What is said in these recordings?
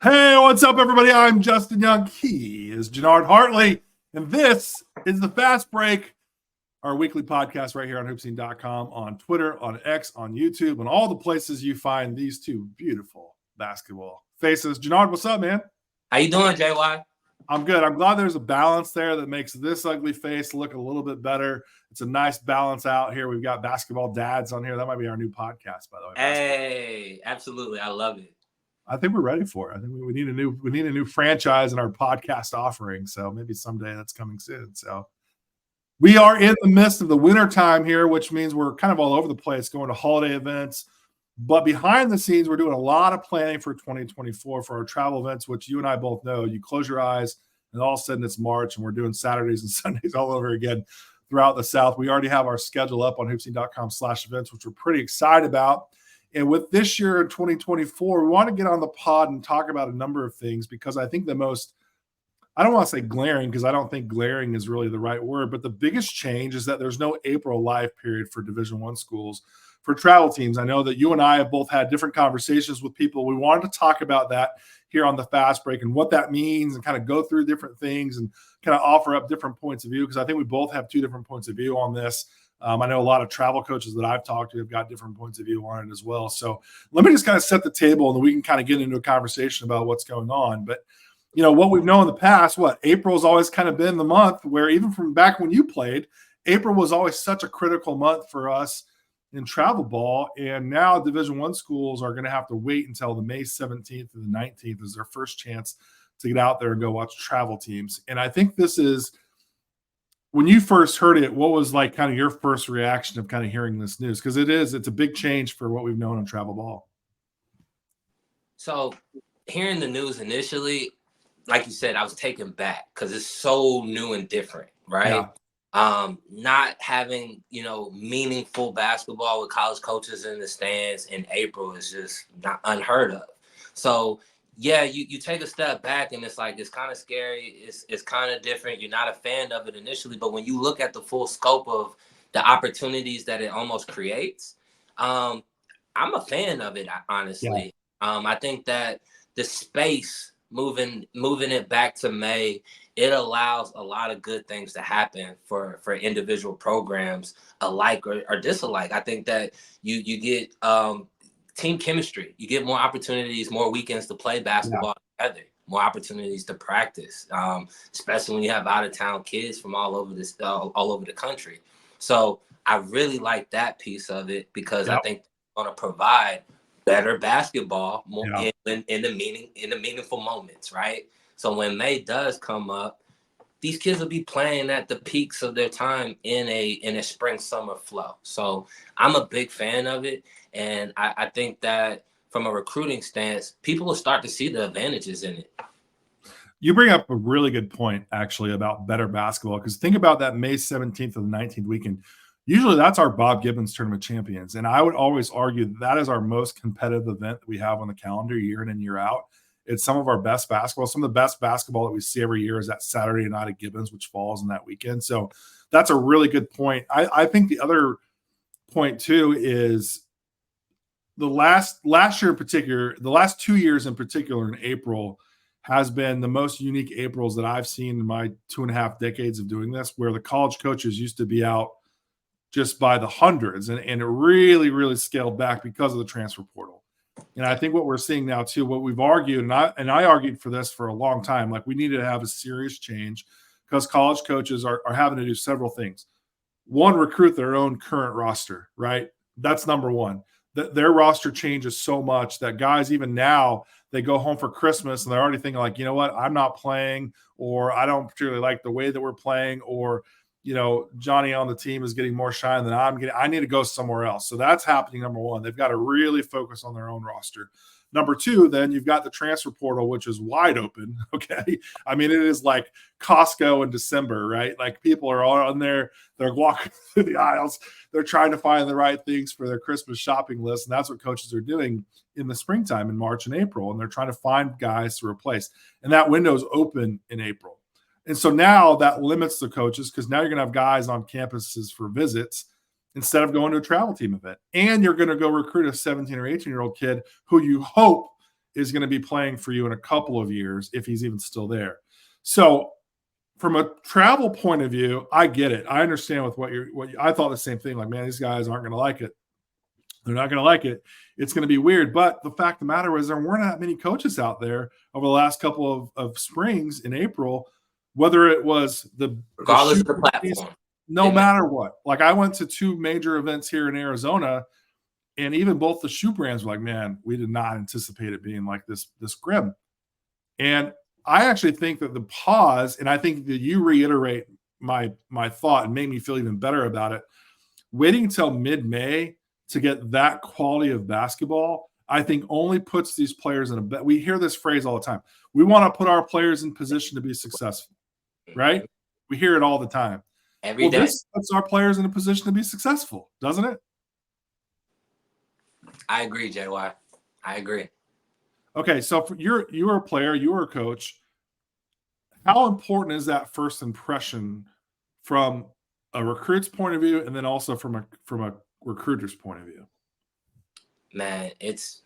Hey, what's up, everybody? I'm Justin Young. He is Junard Hartley, and this is the Fast Break, our weekly podcast right here on HoopSeen.com, on Twitter, on X, on YouTube, and all the places you find these two beautiful basketball faces. Junard, what's up, man? How you doing, JY? I'm good. I'm glad there's a balance there that makes this ugly face look a little bit better. It's a nice balance out here. We've got basketball dads on here. That might be our new podcast, by the way. Hey, absolutely. I love it. I think we're ready for it. I think we need a new franchise in our podcast offering. So maybe someday that's coming soon. So we are in the midst of the winter time here, which means we're kind of all over the place, going to holiday events. But behind the scenes, we're doing a lot of planning for 2024 for our travel events, which you and I both know. You close your eyes, and all of a sudden it's March, and we're doing Saturdays and Sundays all over again throughout the South. We already have our schedule up on hoopseen.com/events, which we're pretty excited about. And with this year in 2024, we want to get on the pod and talk about a number of things, because I think the most, I don't want to say glaring, because I don't think glaring is really the right word, but the biggest change is that there's no April live period for Division I schools for travel teams. I know that you and I have both had different conversations with people. We wanted to talk about that here on the Fast Break and what that means, and kind of go through different things and kind of offer up different points of view, because I think we both have two different points of view on this. I know a lot of travel coaches that I've talked to have got different points of view on it as well. So let me just kind of set the table, and then we can kind of get into a conversation about what's going on. But, you know, what we've known in the past, April's always kind of been the month where, even from back when you played, April was always such a critical month for us in travel ball. And now Division I schools are going to have to wait until the May 17th and the 19th is their first chance to get out there and go watch travel teams. And I think this is, when you first heard it, what was like kind of your first reaction of kind of hearing this news? Because it's a big change for what we've known in travel ball. So hearing the news initially, like you said, I was taken back because it's so new and different, right? Yeah. Not having, meaningful basketball with college coaches in the stands in April is just not unheard of. So yeah, you take a step back, and it's like, it's kind of scary. It's kind of different. You're not a fan of it initially, but when you look at the full scope of the opportunities that it almost creates, I'm a fan of it, honestly. Yeah. I think that the space moving it back to May, it allows a lot of good things to happen for individual programs alike or disalike. I think that you get team chemistry. You get more opportunities, more weekends to play basketball together, more opportunities to practice, especially when you have out-of-town kids from all over the country. So I really like that piece of it, because I think they're going to provide better basketball more in the meaningful moments, right? So when May does come up, these kids will be playing at the peaks of their time in a spring-summer flow. So I'm a big fan of it, and I think that from a recruiting stance, people will start to see the advantages in it. You bring up a really good point, actually, about better basketball, because think about that May 17th or the 19th weekend. Usually that's our Bob Gibbons Tournament Champions, and I would always argue that is our most competitive event that we have on the calendar year in and year out. It's some of our best basketball. Some of the best basketball that we see every year is that Saturday night at Gibbons, which falls in that weekend. So that's a really good point. I think the other point, too, is the last year in particular, the last 2 years in particular in April has been the most unique Aprils that I've seen in my 2.5 decades of doing this, where the college coaches used to be out just by the hundreds, and it really, really scaled back because of the transfer portal. And I think what we're seeing now, too, what we've argued, and I argued for this for a long time, like we needed to have a serious change, because college coaches are having to do several things. One, recruit their own current roster, right? That's number one. Their roster changes so much that guys, even now, they go home for Christmas and they're already thinking like, you know what, I'm not playing, or I don't particularly like the way that we're playing, or Johnny on the team is getting more shine than I'm getting. I need to go somewhere else. So that's happening, number one. They've got to really focus on their own roster. Number two, then you've got the transfer portal, which is wide open, okay? I mean, it is like Costco in December, right? Like people are all on there. They're walking through the aisles. They're trying to find the right things for their Christmas shopping list, and that's what coaches are doing in the springtime in March and April, and they're trying to find guys to replace. And that window is open in April. And so now that limits the coaches, because now you're going to have guys on campuses for visits instead of going to a travel team event. And you're going to go recruit a 17 or 18-year-old kid who you hope is going to be playing for you in a couple of years if he's even still there. So from a travel point of view, I get it. I understand with I thought the same thing. Like, man, these guys aren't going to like it. They're not going to like it. It's going to be weird. But the fact of the matter is there weren't that many coaches out there over the last couple of springs in April, whether it was regardless of the platform. No matter what. Like, I went to 2 major events here in Arizona, and even both the shoe brands were like, man, we did not anticipate it being like this grim. And I actually think that the pause, and I think that you reiterate my thought and make me feel even better about it, waiting until mid-May to get that quality of basketball, I think only puts these players in a – we hear this phrase all the time. We want to put our players in position to be successful, right? We hear it all the time. Every day. This puts our players in a position to be successful, doesn't it? I agree, JY. I agree. Okay, so you're a player, you're a coach. How important is that first impression from a recruit's point of view, and then also from a recruiter's point of view? Man, it's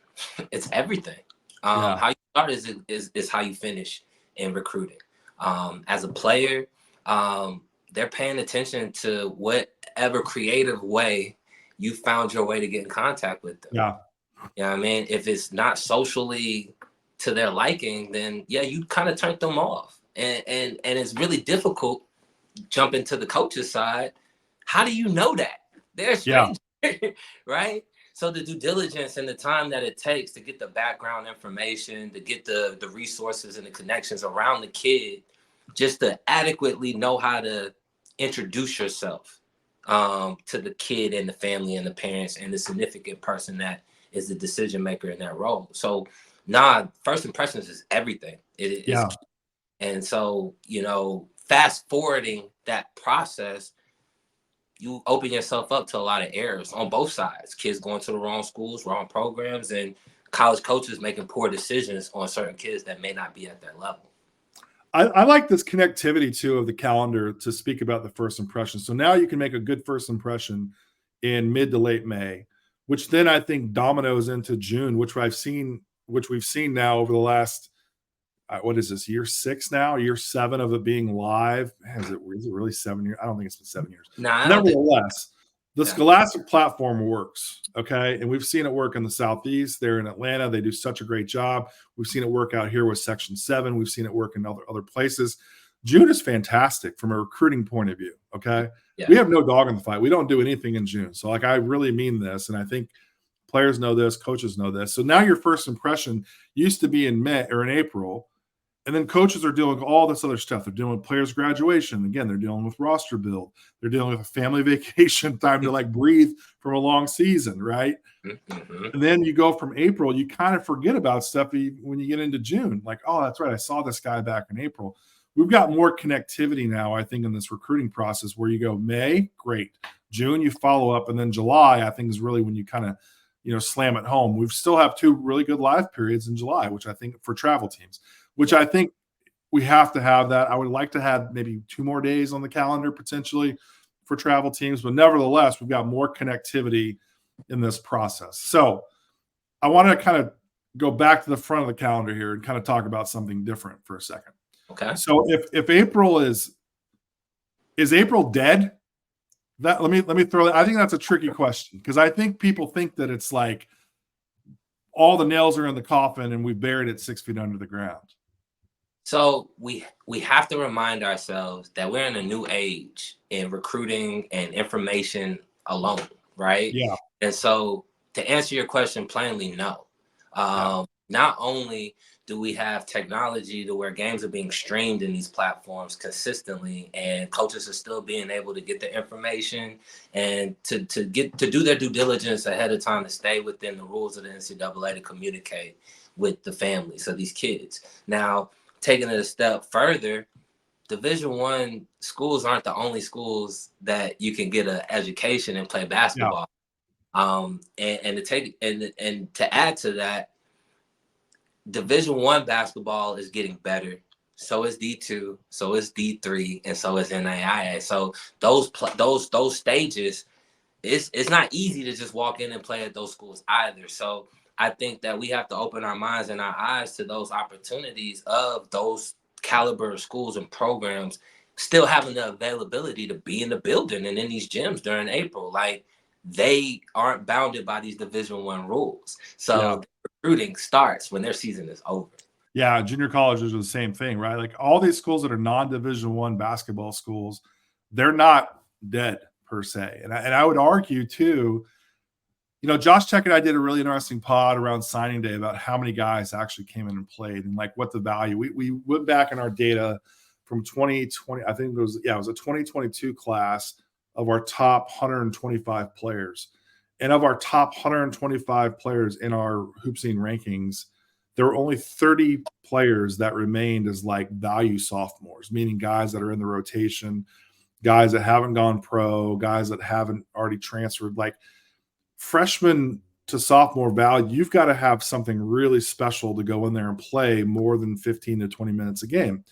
everything. How you start is how you finish in recruiting. As a player, they're paying attention to whatever creative way you found your way to get in contact with them. Yeah. You know what I mean? If it's not socially to their liking, then you kind of turn them off. And it's really difficult jumping to the coach's side. How do you know that? They're strangers, right? So the due diligence and the time that it takes to get the background information, to get the resources and the connections around the kid, just to adequately know how to introduce yourself to the kid and the family and the parents and the significant person that is the decision maker in that role. So first impressions is everything. It is key. And so, fast forwarding that process, you open yourself up to a lot of errors on both sides. Kids going to the wrong schools, wrong programs, and college coaches making poor decisions on certain kids that may not be at that level. I like this connectivity, too, of the calendar to speak about the first impression. So now you can make a good first impression in mid to late May, which then I think dominoes into June, which we've seen now over the last, what is this, year 6 now, year 7 of it being live? Man, is it really 7 years? I don't think it's been 7 years. Nevertheless, the Scholastic platform works, okay? And we've seen it work in the Southeast. They're in Atlanta. They do such a great job. We've seen it work out here with Section 7. We've seen it work in other places. June is fantastic from a recruiting point of view, okay? Yeah. We have no dog in the fight. We don't do anything in June. So, I really mean this, and I think players know this, coaches know this. So now your first impression used to be in May or in April, and then coaches are dealing with all this other stuff. They're dealing with players' graduation. Again, they're dealing with roster build. They're dealing with a family vacation, time to breathe from a long season, right? Mm-hmm. And then you go from April, you kind of forget about stuff when you get into June. Like, oh, that's right, I saw this guy back in April. We've got more connectivity now, I think, in this recruiting process where you go May, great. June, you follow up. And then July, I think, is really when you kind of, slam it home. We still have 2 really good live periods in July, which I think for travel teams, which I think we have to have that. I would like to have maybe 2 more days on the calendar potentially for travel teams, but nevertheless, we've got more connectivity in this process. So I want to kind of go back to the front of the calendar here and kind of talk about something different for a second. Okay. So if April is April dead? Let me throw that. I think that's a tricky question because I think people think that it's like all the nails are in the coffin and we buried it 6 feet under the ground. So we have to remind ourselves that we're in a new age in recruiting and information alone, right? Yeah. And so to answer your question plainly, no. Not only do we have technology to where games are being streamed in these platforms consistently and coaches are still being able to get the information and to do their due diligence ahead of time to stay within the rules of the NCAA to communicate with the families of these kids. Now, taking it a step further, Division I schools aren't the only schools that you can get an education and play basketball. Yeah. And to add to that, Division I basketball is getting better. So is D2, so is D3, and so is NAIA. So those stages, it's not easy to just walk in and play at those schools either. So I think that we have to open our minds and our eyes to those opportunities of those caliber of schools and programs still having the availability to be in the building and in these gyms during April. Like, they aren't bounded by these Division I rules. So recruiting starts when their season is over. Yeah, junior colleges are the same thing, right? Like all these schools that are non-Division I basketball schools, they're not dead per se. And I would argue too, Josh Check and I did a really interesting pod around signing day about how many guys actually came in and played and like what the value. We went back in our data from 2020. I think it was a 2022 class of our top 125 players. And of our top 125 players in our HoopSeen rankings, there were only 30 players that remained as like value sophomores, meaning guys that are in the rotation, guys that haven't gone pro, guys that haven't already transferred. Like freshman to sophomore value, you've got to have something really special to go in there and play more than 15 to 20 minutes a game.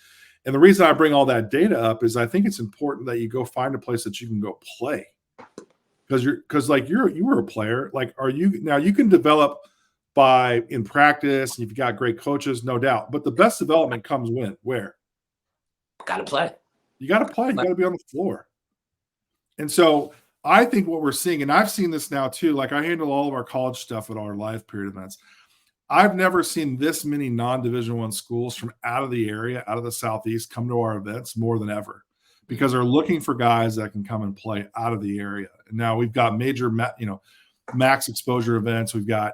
And the reason I bring all that data up is I think it's important that you go find a place that you can go play. Because you were a player. Like, you can develop in practice, and you've got great coaches, no doubt. But the best development comes where? Gotta play. You got to play. You got to be on the floor. And so I think what we're seeing, and I've seen this now too, like I handle all of our college stuff at our live period events. I've never seen this many non-Division I schools from out of the area, out of the Southeast, come to our events more than ever, because they're looking for guys that can come and play out of the area. And now we've got major, max exposure events. We've got,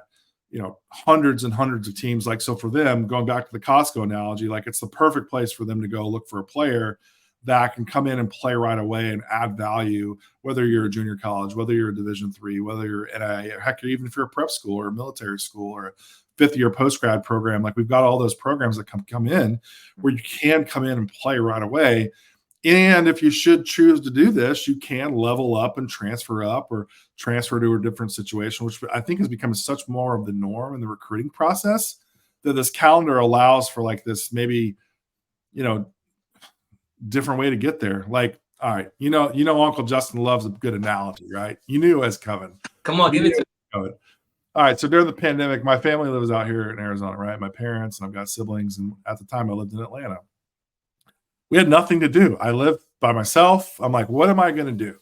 hundreds and hundreds of teams. Like, so for them, going back to the Costco analogy, like it's the perfect place for them to go look for a player that can come in and play right away and add value, whether you're a junior college, whether you're a Division III, whether you're at even if you're a prep school or a military school or a fifth-year post-grad program. Like, we've got all those programs that come in where you can come in and play right away. And if you should choose to do this, you can level up and transfer up or transfer to a different situation, which I think has become such more of the norm in the recruiting process, that this calendar allows for like this maybe, different way to get there. Like, all right, Uncle Justin loves a good analogy, right? You knew it was coming. Come on, give it to me. All right, so during the pandemic, my family lives out here in Arizona, right? My parents, and I've got siblings, and at the time I lived in Atlanta. We had nothing to do. I lived by myself. I'm like, what am I going to do?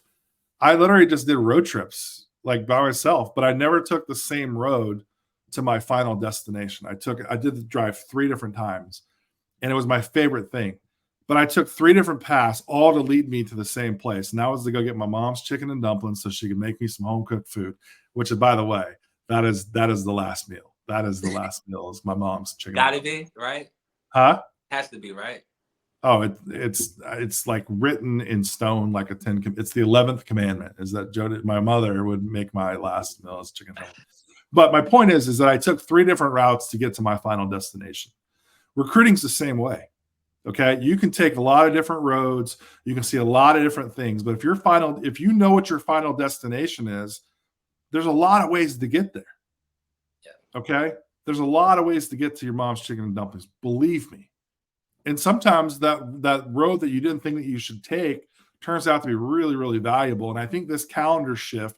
I literally just did road trips like by myself, but I never took the same road to my final destination. I did the drive 3 different times, and it was my favorite thing. But I took 3 different paths, all to lead me to the same place. And that was to go get my mom's chicken and dumplings so she could make me some home cooked food, which is, by the way, that is the last meal. That is the last meal, is my mom's chicken. Gotta be, right? Huh? Has to be, right? Oh, it's like written in stone, like it's the 11th commandment, is that my mother would make my last meal as chicken. But my point is that I took 3 different routes to get to my final destination. Recruiting's the same way. Okay, you can take a lot of different roads, you can see a lot of different things, but if you know what your final destination is, there's a lot of ways to get there. Yeah. Okay, there's a lot of ways to get to your mom's chicken and dumplings. Believe me. And sometimes that road that you didn't think that you should take turns out to be really, really valuable. And I think this calendar shift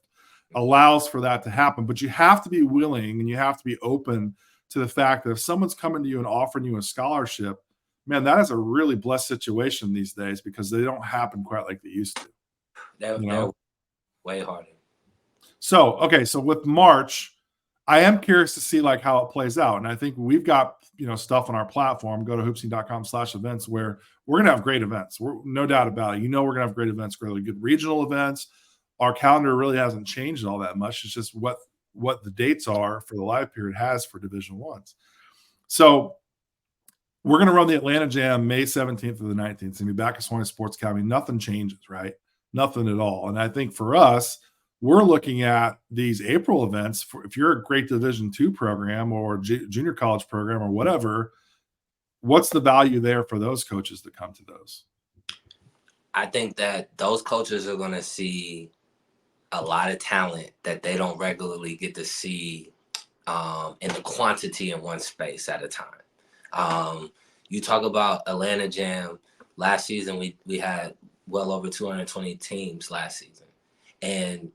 allows for that to happen. But you have to be willing and you have to be open to the fact that if someone's coming to you and offering you a scholarship, man, that is a really blessed situation these days, because they don't happen quite like they used to. They're way harder. So with March, I am curious to see like how it plays out. And I think we've got, stuff on our platform. Go to hoopseen.com/events, where we're going to have great events. We're no doubt about it. We're going to have great events, really good regional events. Our calendar really hasn't changed all that much. It's just what the dates are for the live period has for Division I's. So we're going to run the Atlanta Jam May 17th to the 19th. It's going to be back at Swanee Sports Academy. Nothing changes, right? Nothing at all. And I think for us, we're looking at these April events. If you're a great Division II program or junior college program or whatever, what's the value there for those coaches that come to those? I think that those coaches are going to see a lot of talent that they don't regularly get to see in the quantity in one space at a time. You talk about Atlanta Jam. Last season, we had well over 220 teams last season. And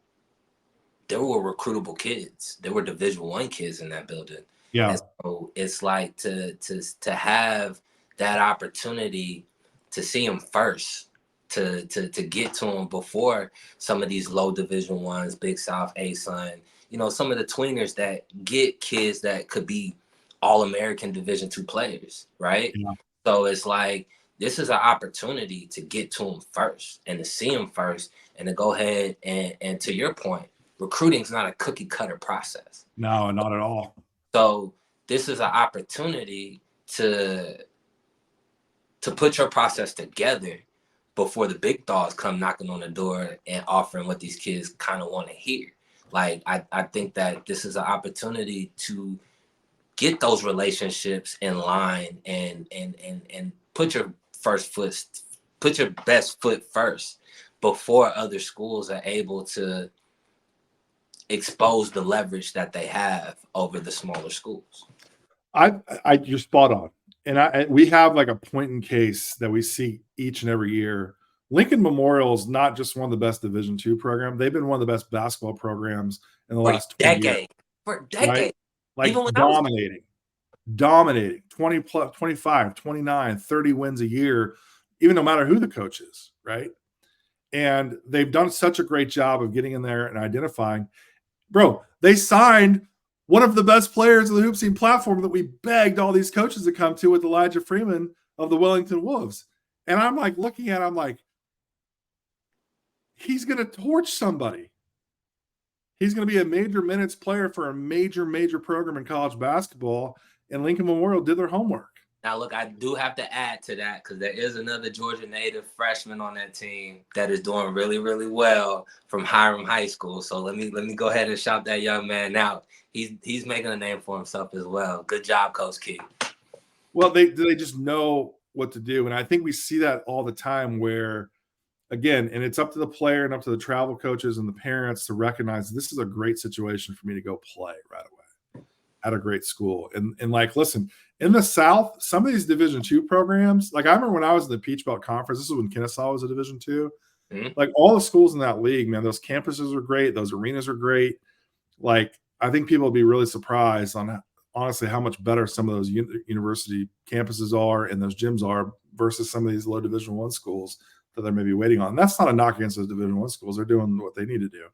there were recruitable kids. There were Division I kids in that building. Yeah. And so it's like to have that opportunity to see them first, to get to them before some of these low Division I's, Big South, A-Sun, some of the tweeners that get kids that could be All-American Division II players, right? Yeah. So it's like, this is an opportunity to get to them first and to see them first and to go ahead and to your point, recruiting is not a cookie cutter process. No, not at all. So this is an opportunity to put your process together before the big dogs come knocking on the door and offering what these kids kind of want to hear. Like, I think that this is an opportunity to get those relationships in line and put your best foot first before other schools are able to expose the leverage that they have over the smaller schools. You're spot on. And we have like a point in case that we see each and every year. Lincoln Memorial is not just one of the best Division II programs. They've been one of the best basketball programs in the last 20 years. For decades. Right? Like dominating 20 plus 25, 29, 30 wins a year, even no matter who the coach is, right? And they've done such a great job of getting in there and identifying. Bro, they signed one of the best players of the HoopSeen platform that we begged all these coaches to come to with Elijah Freeman of the Wellington Wolves. And I'm like looking at him like, he's going to torch somebody. He's going to be a major minutes player for a major program in college basketball. And Lincoln Memorial did their homework. Now, look, I do have to add to that because there is another Georgia native freshman on that team that is doing really, really well from Hiram High School. So let me go ahead and shout that young man out. He's making a name for himself as well. Good job, Coach Key. Well, they just know what to do. And I think we see that all the time where, again, and it's up to the player and up to the travel coaches and the parents to recognize this is a great situation for me to go play right away at a great school. And like, listen, in the South, some of these Division II programs, like I remember when I was in the Peach Belt Conference, this is when Kennesaw was a Division II, like all the schools in that league, man, those campuses are great. Those arenas are great. Like, I think people will be really surprised on honestly how much better some of those university campuses are and those gyms are versus some of these low Division I schools that they're maybe waiting on. And that's not a knock against those Division I schools. They're doing what they need to do.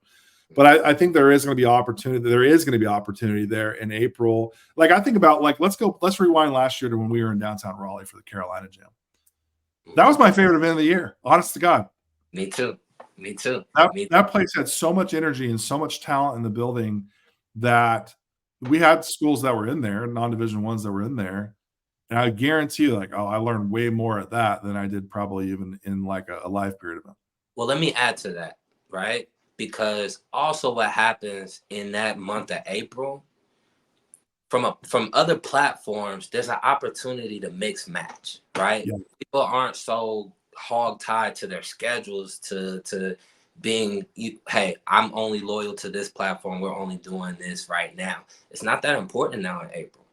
But I think there is going to be opportunity. There is going to be opportunity there in April. Like I think about like let's rewind last year to when we were in downtown Raleigh for the Carolina Gym. That was my favorite event of the year. Honest to God. Me too. That place had so much energy and so much talent in the building that we had schools that were in there, non-Division ones that were in there. And I guarantee you, like, I learned way more at that than I did probably even in like a live period event. Well, let me add to that, right? Because also what happens in that month of April, from other platforms, there's an opportunity to mix match, right? Yeah. People aren't so hog tied to their schedules to being, hey, I'm only loyal to this platform. We're only doing this right now. It's not that important now in April.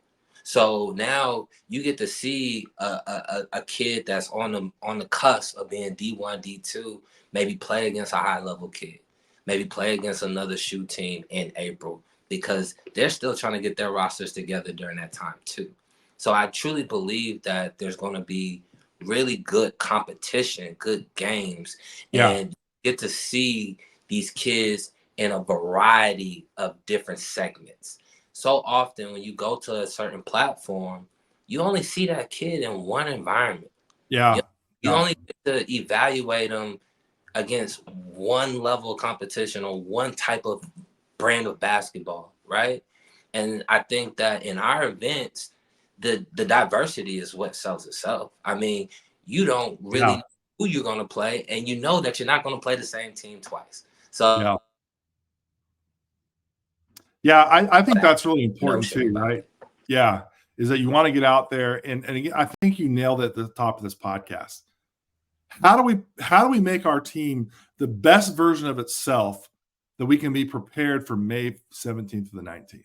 So now you get to see a kid that's on the cusp of being D1, D2, maybe play against a high level kid, maybe play against another shoe team in April because they're still trying to get their rosters together during that time too. So I truly believe that there's going to be really good competition, good games, and get to see these kids in a variety of different segments. So often when you go to a certain platform, you only see that kid in one environment. Yeah. You only get to evaluate them against one level of competition or one type of brand of basketball, right? And I think that in our events, the diversity is what sells itself. I mean, you don't really know who you're going to play, and you know that you're not going to play the same team twice. So I think that's really important too, right? Yeah, is that you want to get out there, and again, I think you nailed it at the top of this podcast. How do we make our team the best version of itself that we can be prepared for May 17th to the 19th?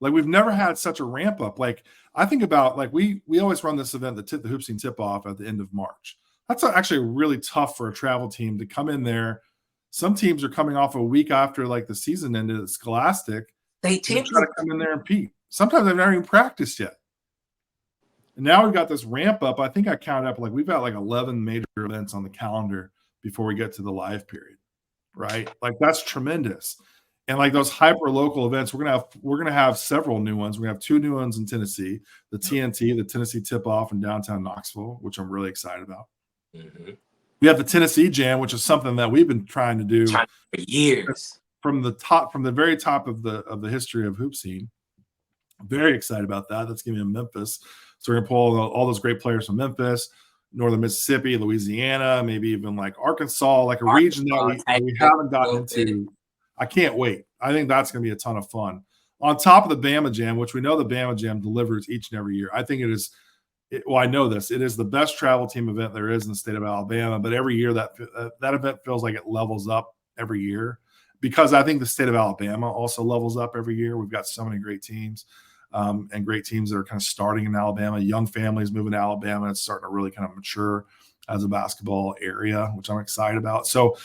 Like we've never had such a ramp up. Like I think about like we always run this event, the HoopSeen tip off at the end of March. That's actually really tough for a travel team to come in there, some teams are coming off a week after like the season ended at Scholastic. They try to come in there and compete. Sometimes they've never even practiced yet. And now we've got this ramp up. I think I counted up, like we've got like 11 major events on the calendar before we get to the live period, right? Like that's tremendous. And like those hyper local events, we're gonna have several new ones. We have 2 new ones in Tennessee, the TNT, the Tennessee Tip Off in downtown Knoxville, which I'm really excited about. Mm-hmm. We have the Tennessee Jam, which is something that we've been trying to do for years. From the very top of the history of HoopSeen. Very excited about that. That's going to be in Memphis. So we're going to pull all those great players from Memphis, Northern Mississippi, Louisiana, maybe even like Arkansas, like a region that we haven't gotten into. I can't wait. I think that's going to be a ton of fun. On top of the Bama Jam, which we know the Bama Jam delivers each and every year. I think it is well, I know this. It is the best travel team event there is in the state of Alabama, but every year that event feels like it levels up every year because I think the state of Alabama also levels up every year. We've got so many great teams and great teams that are kind of starting in Alabama, young families moving to Alabama. It's starting to really kind of mature as a basketball area, which I'm excited about. So,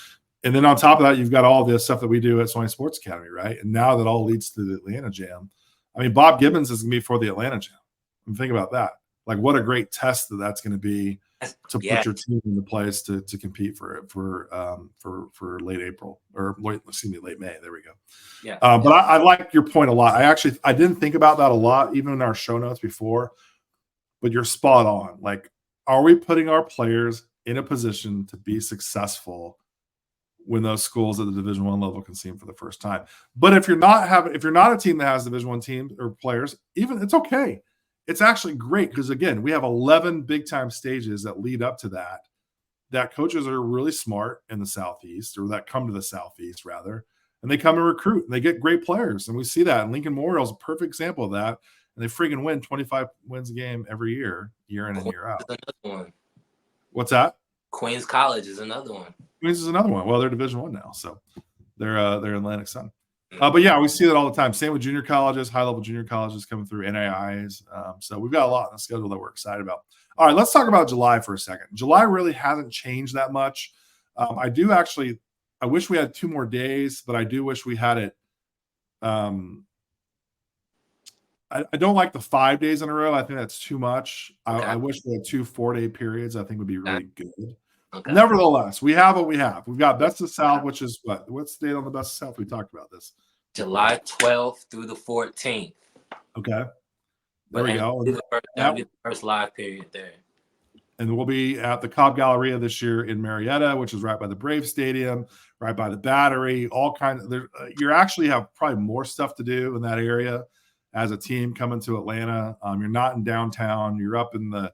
and then on top of that, you've got all this stuff that we do at Sony Sports Academy, right? And now that all leads to the Atlanta Jam. I mean, Bob Gibbons is going to be for the Atlanta Jam. I mean, think about that. Like, what a great test that's going to be to put your team into place to compete for late April or late May. There we go. Yeah. But I like your point a lot. I didn't think about that a lot, even in our show notes before. But you're spot on. Like, are we putting our players in a position to be successful when those schools at the Division I level can see them for the first time? But if you're not a team that has Division I teams or players, even it's okay. It's actually great because, again, we have 11 big-time stages that lead up to that coaches are really smart in the Southeast, or that come to the Southeast, rather, and they come and recruit, and they get great players. And we see that. And Lincoln Memorial is a perfect example of that. And they freaking win 25 wins a game every year, year in and year out. Another one. What's that? Queens College is another one. Queens is another one. Well, they're Division I now, so they're Atlantic Sun. But yeah, we see that all the time. Same with junior colleges, high-level junior colleges coming through, NAIs. So we've got a lot on the schedule that we're excited about. All right, let's talk about July for a second. July really hasn't changed that much. I wish we had 2 more days, but I do wish we had it. I don't like the 5 days in a row. I think that's too much. Okay. I wish we had 2 4-day periods. I think would be really good. Okay. Nevertheless, we have what we have. We've got Best of South, which is what's the date on the Best of South? We talked about this. July 12th through the 14th. Okay. There we go. That'll be the first live period there. And we'll be at the Cobb Galleria this year in Marietta, which is right by the Brave Stadium, right by the Battery, all kinds of you actually have probably more stuff to do in that area as a team coming to Atlanta. You're not in downtown. You're up in the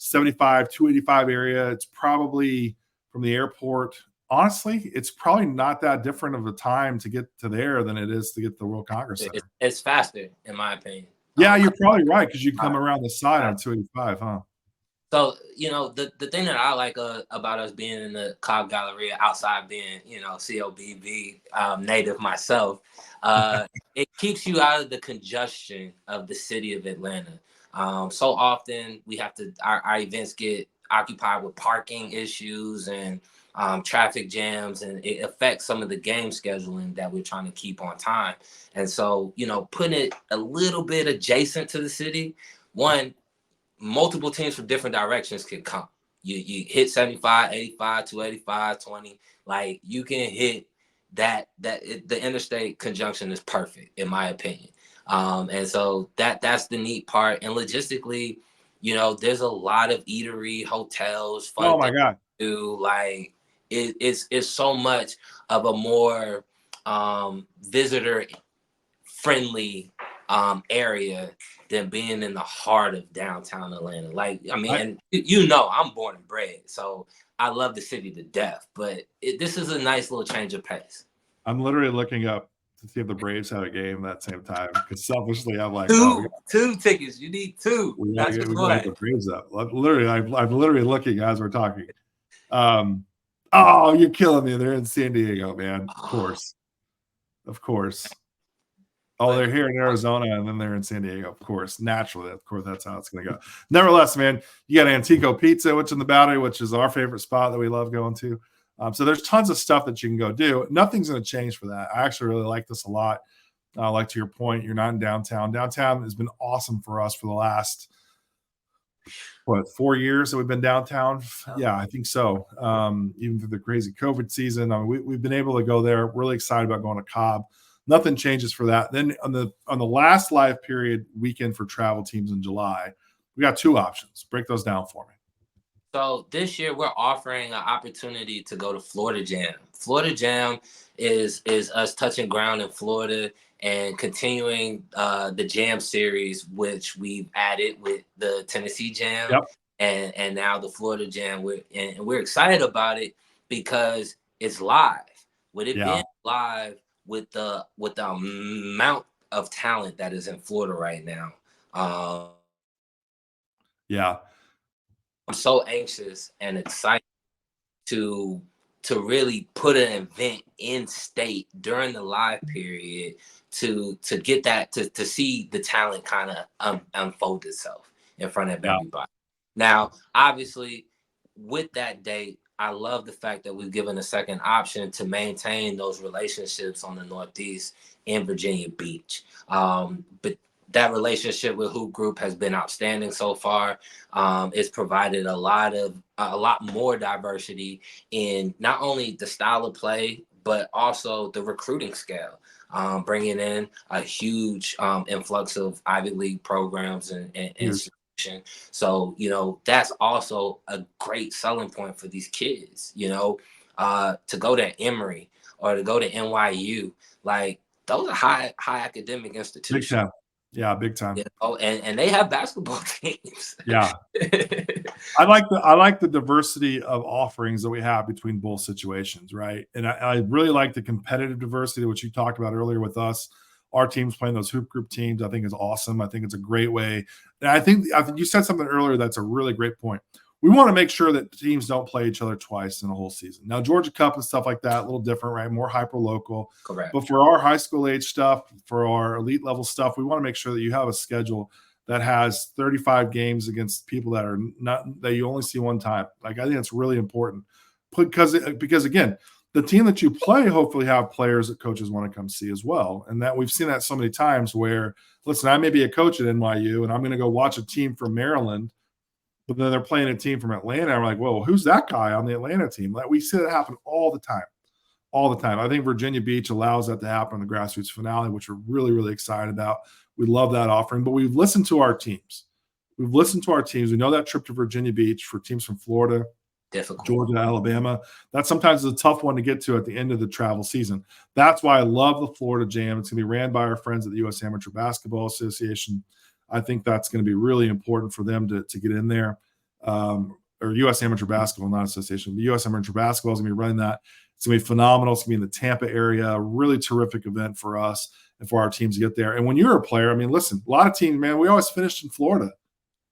75, 285 area. It's probably from the airport. Honestly, it's probably not that different of a time to get to there than it is to get to the World Congress Center. It's faster, in my opinion. Yeah, you're probably right because you come around the side on 285, huh? So, the thing that I like about us being in the Cobb Galleria, outside being, COBB native myself, it keeps you out of the congestion of the city of Atlanta. So often we have to, our events get occupied with parking issues and traffic jams, and it affects some of the game scheduling that we're trying to keep on time. And so, putting it a little bit adjacent to the city, multiple teams from different directions can come. You hit 75, 85, 285, 20. Like, you can hit that the interstate conjunction is perfect, in my opinion. And so that's the neat part. And logistically, there's a lot of eatery, hotels, fun. Oh my God. Like, it's so much of a more visitor friendly area than being in the heart of downtown Atlanta. Like, I mean, I'm born and bred, so I love the city to death, but this is a nice little change of pace. I'm literally looking up to see if the Braves have a game at that same time, because selfishly I'm like, two tickets. You need 2. We gotta get the Braves up. I'm literally looking as we're talking. Oh, you're killing me. They're in San Diego, man. Of course. Oh, they're here in Arizona, and then they're in San Diego. Of course, naturally. Of course, that's how it's going to go. Nevertheless, man, you got Antico Pizza, which is in the Battery, which is our favorite spot that we love going to. So there's tons of stuff that you can go do. Nothing's going to change for that. I actually really like this a lot. Like to your point, you're not in downtown. Downtown has been awesome for us for the last 4 years that we've been downtown. Yeah, I think so. Even through the crazy COVID season, I mean, we've been able to go there. Really excited about going to Cobb. Nothing changes for that. Then on the last live period weekend for travel teams in July, we got 2 options. Break those down for me. So this year we're offering an opportunity to go to Florida Jam. Florida Jam is us touching ground in Florida and continuing the Jam series, which we've added with the Tennessee Jam. Yep. And now the Florida Jam. We're excited about it because it's live. With it being live, with the amount of talent that is in Florida right now. I'm so anxious and excited to really put an event in state during the live period to get that to see the talent kind of unfold itself in front of everybody. Now, obviously, with that date, I love the fact that we've given a second option to maintain those relationships on the Northeast in Virginia Beach. But that relationship with Hoop Group has been outstanding so far. It's provided a lot more diversity in not only the style of play, but also the recruiting scale. Bringing in a huge influx of Ivy League programs and so, that's also a great selling point for these kids, to go to Emory or to go to NYU. Like, those are high academic institutions. Big time. Yeah, big time. And they have basketball teams. Yeah. I like the diversity of offerings that we have between both situations, right? And I really like the competitive diversity, which you talked about earlier with us. Our teams playing those Hoop Group teams, I think is awesome. I think it's a great way. And I think you said something earlier that's a really great point. We want to make sure that teams don't play each other twice in a whole season. Now, Georgia Cup and stuff like that, a little different, right? More hyper-local. Correct. But for our high school age stuff, for our elite level stuff, we want to make sure that you have a schedule that has 35 games against people that are not that you only see one time. Like, I think it's really important because again, the team that you play hopefully have players that coaches want to come see as well. And that we've seen that so many times where, listen, I may be a coach at NYU and I'm going to go watch a team from Maryland, but then they're playing a team from Atlanta. I'm like, whoa, who's that guy on the Atlanta team? Like, we see that happen all the time. All the time. I think Virginia Beach allows that to happen in the grassroots finale, which we're really, really excited about. We love that offering, but we've listened to our teams. We know that trip to Virginia Beach for teams from Florida, difficult. Georgia, Alabama, that sometimes is a tough one to get to at the end of the travel season. That's why I love the Florida Jam. It's going to be ran by our friends at the U.S. Amateur Basketball Association. I think that's going to be really important for them to get in there. Or U.S. Amateur Basketball, not Association, but U.S. Amateur Basketball is going to be running that. It's going to be phenomenal. It's going to be in the Tampa area. A really terrific event for us and for our teams to get there. And when you're a player, I mean, listen, a lot of teams, man, we always finished in Florida.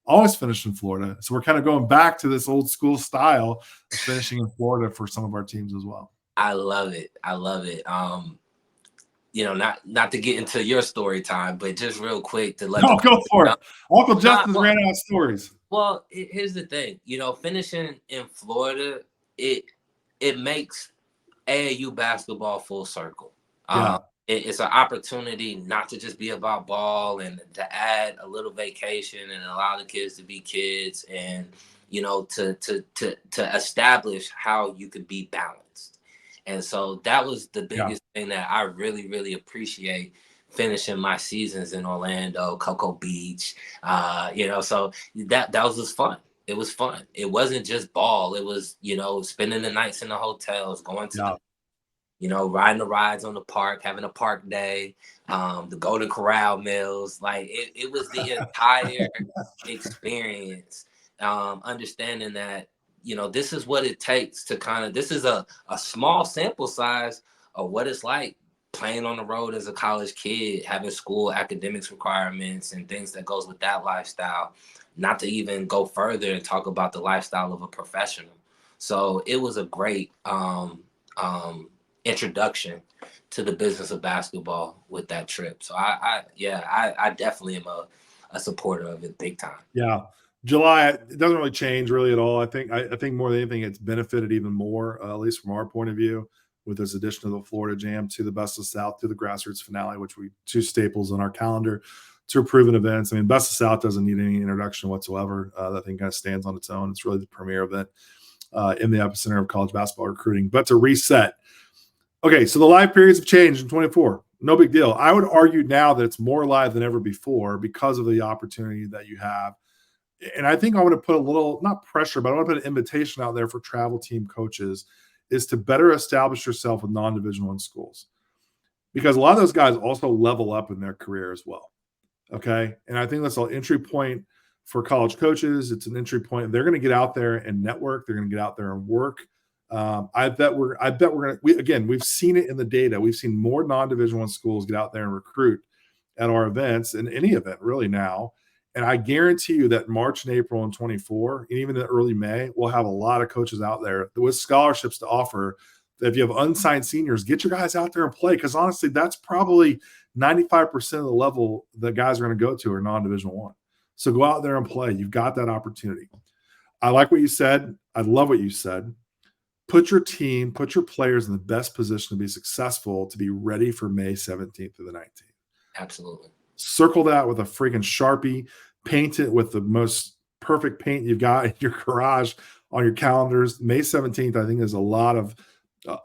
So we're kind of going back to this old school style of finishing in Florida for some of our teams as well. I love it. Not to get into your story time, but just real quick to let go for it. Uncle Justin ran out of stories. Well, here's the thing. Finishing in Florida, it makes AAU basketball full circle. It's an opportunity not to just be about ball and to add a little vacation and allow the kids to be kids and, to establish how you could be balanced. And so that was the biggest thing that I really, really appreciate finishing my seasons in Orlando, Cocoa Beach, so that was fun. It was fun. It wasn't just ball. It was, spending the nights in the hotels, going to riding the rides on the park, having a park day, the Golden Corral meals. Like it was the entire experience. Understanding that, this is what it takes to this is a small sample size of what it's like playing on the road as a college kid, having school academics requirements and things that goes with that lifestyle, not to even go further and talk about the lifestyle of a professional. So it was a great introduction to the business of basketball with that trip. So I definitely am a supporter of it big time. Yeah. July, it doesn't really change really at all. I think more than anything, it's benefited even more, at least from our point of view, with this addition of the Florida Jam to the Best of South, to the grassroots finale, which we two staples on our calendar to proven events. I mean, Best of South doesn't need any introduction whatsoever. That thing kind of stands on its own. It's really the premier event in the epicenter of college basketball recruiting. But to reset, okay, so the live periods have changed in 24. No big deal. I would argue now that it's more live than ever before because of the opportunity that you have. And I think I want to put a little, not pressure, but I want to put an invitation out there for travel team coaches is to better establish yourself with non-Division I schools. Because a lot of those guys also level up in their career as well. Okay. And I think that's an entry point for college coaches. It's an entry point. They're going to get out there and network. They're going to get out there and work. I bet we're going to, we've seen it in the data. We've seen more non-Division I schools get out there and recruit at our events, in any event really now. And I guarantee you that March and April and 24, and even in early May, we'll have a lot of coaches out there with scholarships to offer. If you have unsigned seniors, get your guys out there and play. Because honestly, that's probably 95% of the level that guys are going to go to are non-Division I. So go out there and play. You've got that opportunity. I like what you said. I love what you said. Put your team, put your players in the best position to be successful, to be ready for May 17th through the 19th. Absolutely. Circle that with a freaking Sharpie. Paint it with the most perfect paint you've got in your garage on your calendars. May 17th, I think there's a lot of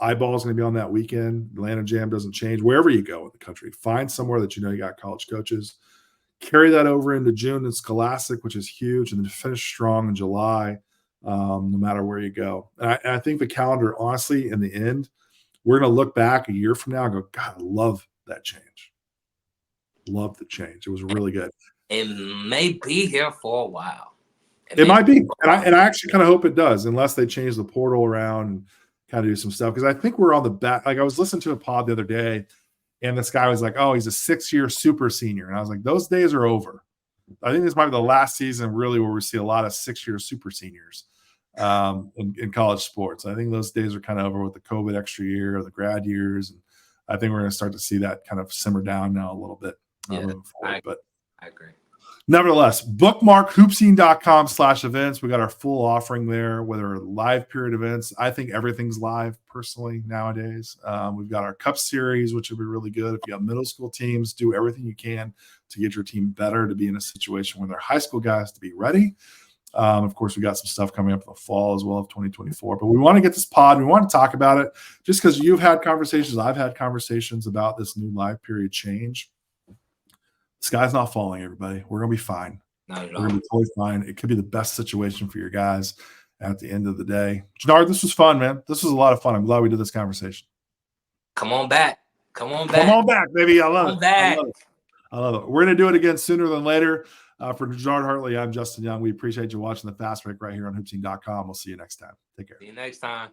eyeballs going to be on that weekend. Atlanta Jam doesn't change. Wherever you go in the country, find somewhere that you know you got college coaches. Carry that over into June and Scholastic, which is huge, and then finish strong in July, no matter where you go. And I think the calendar, honestly, in the end, we're going to look back a year from now and go, God, I love that change. Love the change. It was really good. It may be here for a while. It might be. And I actually kind of hope it does, unless they change the portal around and kind of do some stuff. Because I think we're on the back. Like, I was listening to a pod the other day, and this guy was like, oh, he's a 6-year super senior. And I was like, those days are over. I think this might be the last season really where we see a lot of 6-year super seniors in college sports. I think those days are kind of over with the COVID extra year or the grad years. And I think we're going to start to see that kind of simmer down now a little bit. Yeah, but I agree. Nevertheless, bookmark hoopseen.com/events. We got our full offering there, whether live period events. I think everything's live personally nowadays. We've got our cup series, which would be really good. If you have middle school teams, do everything you can to get your team better, to be in a situation where they're high school guys to be ready. Of course, we got some stuff coming up in the fall as well of 2024. But we want to get this pod. We want to talk about it just because you've had conversations. I've had conversations about this new live period change. The sky's not falling, everybody. We're going to be fine. We're going to be totally fine. It could be the best situation for your guys at the end of the day. Junard, this was fun, man. This was a lot of fun. I'm glad we did this conversation. Come on back. Come on back. Come on back, baby. I love it. Back. I love it. We're going to do it again sooner than later. For Junard Hartley, I'm Justin Young. We appreciate you watching the Fast Break right here on HoopSeen.com. We'll see you next time. Take care. See you next time.